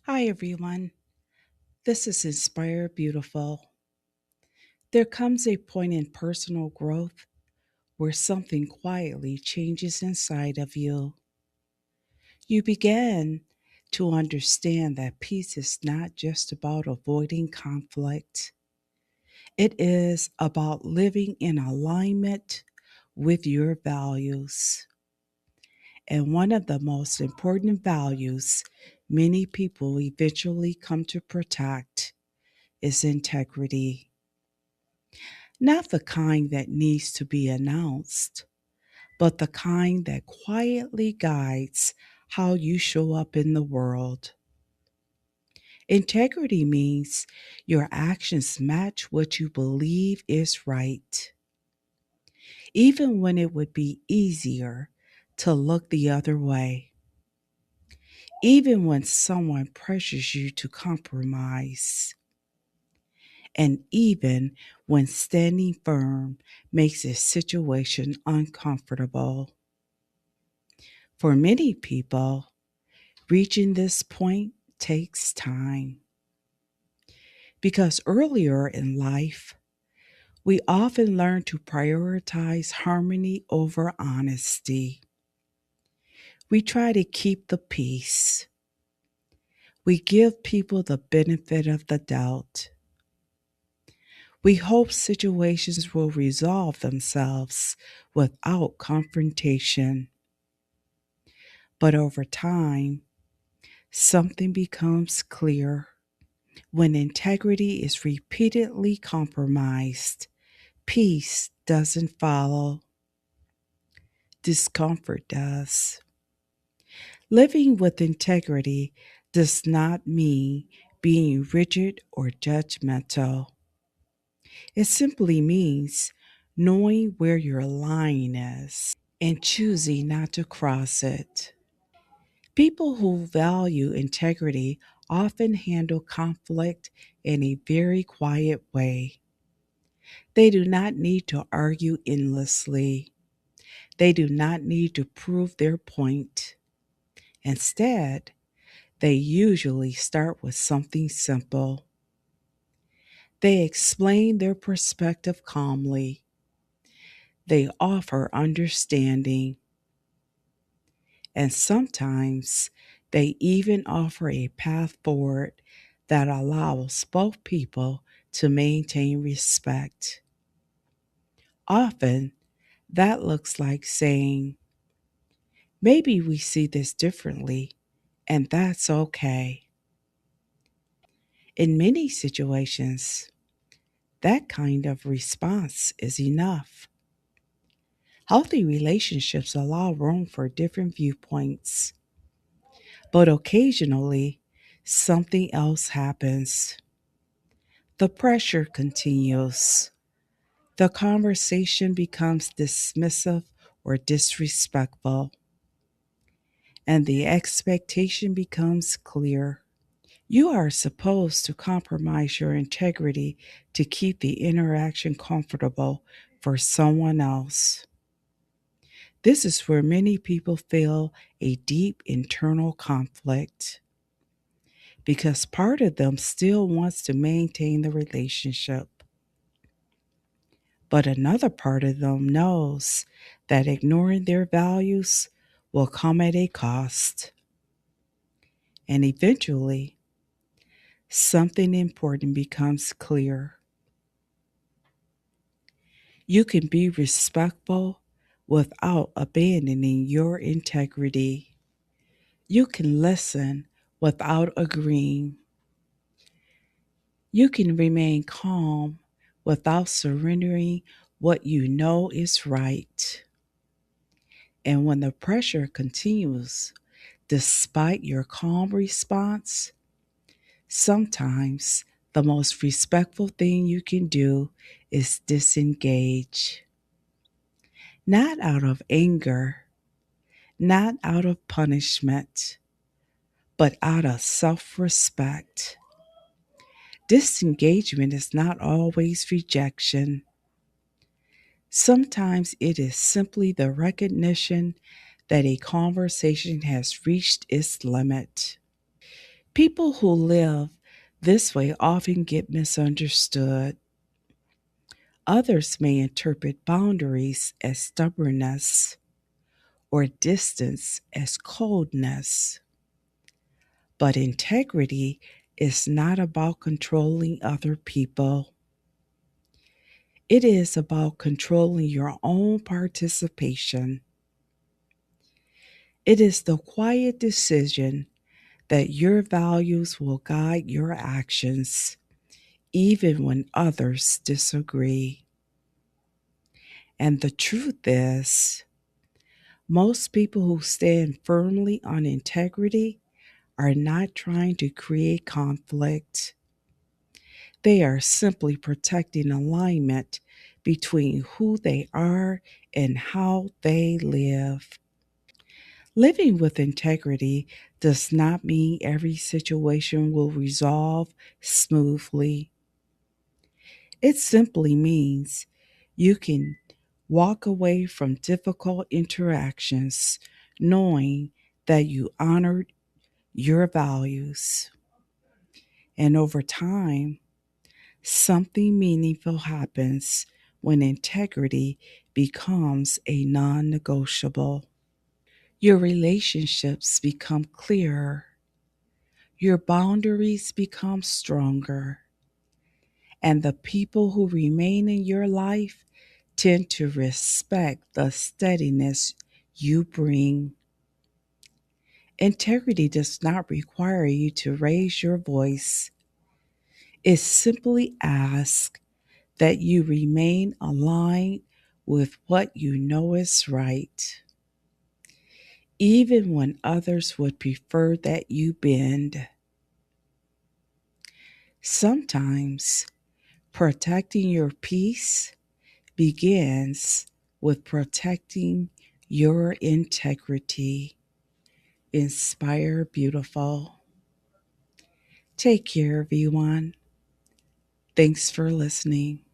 Hi, everyone. This is Inspire Beautiful. There comes a point in personal growth where something quietly changes inside of you. You begin to understand that peace is not just about avoiding conflict, it is about living in alignment with your values. And one of the most important values many people eventually come to protect is integrity. Not the kind that needs to be announced, but the kind that quietly guides how you show up in the world. Integrity means your actions match what you believe is right, even when it would be easier to look the other way, even when someone pressures you to compromise, and even when standing firm makes a situation uncomfortable. For many people, reaching this point takes time because earlier in life, we often learn to prioritize harmony over honesty. We try to keep the peace. We give people the benefit of the doubt. We hope situations will resolve themselves without confrontation. But over time, something becomes clear. When integrity is repeatedly compromised, peace doesn't follow, discomfort does. Living with integrity does not mean being rigid or judgmental. It simply means knowing where your line is and choosing not to cross it. People who value integrity often handle conflict in a very quiet way. They do not need to argue endlessly. They do not need to prove their point. Instead, they usually start with something simple. They explain their perspective calmly. They offer understanding. And sometimes they even offer a path forward that allows both people to maintain respect. Often, that looks like saying, maybe we see this differently, and that's okay. In many situations, that kind of response is enough. Healthy relationships allow room for different viewpoints, but occasionally something else happens. The pressure continues. The conversation becomes dismissive or disrespectful, and the expectation becomes clear. You are supposed to compromise your integrity to keep the interaction comfortable for someone else. This is where many people feel a deep internal conflict because part of them still wants to maintain the relationship, but another part of them knows that ignoring their values will come at a cost. And eventually, something important becomes clear. You can be respectful without abandoning your integrity. You can listen without agreeing. You can remain calm without surrendering what you know is right. And when the pressure continues, despite your calm response, sometimes the most respectful thing you can do is disengage. Not out of anger, not out of punishment, but out of self respect. Disengagement is not always rejection. Sometimes it is simply the recognition that a conversation has reached its limit. People who live this way often get misunderstood. Others may interpret boundaries as stubbornness or distance as coldness. But integrity is not about controlling other people. It is about controlling your own participation. It is the quiet decision that your values will guide your actions, even when others disagree. And the truth is, most people who stand firmly on integrity are not trying to create conflict. They are simply protecting alignment between who they are and how they live. Living with integrity does not mean every situation will resolve smoothly. It simply means you can walk away from difficult interactions knowing that you honored your values. And over time, something meaningful happens when integrity becomes a non negotiable. Your relationships become clearer, your boundaries become stronger, and the people who remain in your life tend to respect the steadiness you bring. Integrity does not require you to raise your voice, it simply asks that you remain aligned with what you know is right, even when others would prefer that you bend. Sometimes protecting your peace begins with protecting your integrity. Inspire beautiful. Take care, everyone. Thanks for listening.